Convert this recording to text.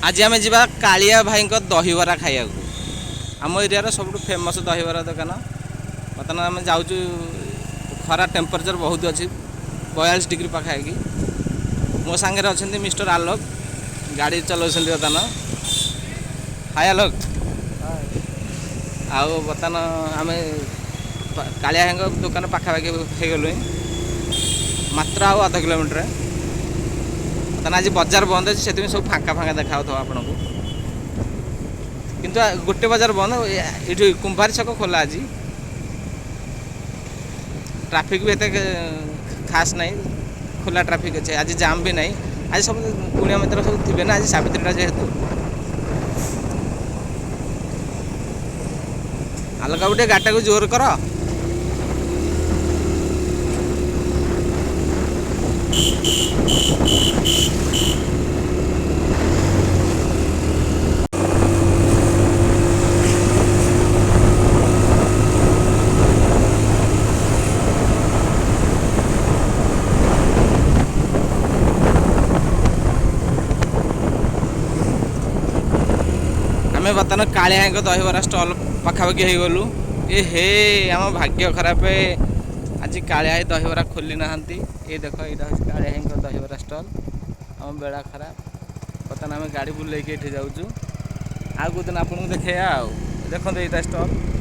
आज आम जा कालिया भाई दहीबरा खाया आम एरिया सब फेमस दहीबरा दुकान। बर्तमान आम जाऊँ खरा टेम्परेचर बहुत अच्छी 42 डिग्री पाखापाखि। मो सांगे अच्छा मिस्टर आलोक गाड़ी चलाउं बर्तमान। हाय आलोक। आउ बर्तमान आम कालिया भाई दुकान पाखापाखि हो गलु मात्र आउ आधा किलोमीटर। बर्तमान आज बजार बंद अच्छे से सब फाँका फाँका देखा आपन को किंतु गोटे बजार बंद ये कुंभारी छक खोला। आज ट्रैफिक भी एत खास नहीं, खोला ट्रैफिक अच्छे। आज जाम भी नहीं। आज सब कुणिया मित्र सब थे ना। आज सावित्रीटा जेहेतु आलोका गोटे गाटा को जोर कर। आम बर्तमान कालिया दहीबरा स्टल पाखापाखि हो गलु। ये हे आम भाग्य खराब आज कालिया दहीबरा खोली ना। ये देख यहाँ हूँ कालिया दहीबरा स्टल। आम बेड़ा खराब। बर्तमान आम गाड़ी बुलेक ये जाऊँ। आउ दिन आपको देखा देखते यहाँ स्टल।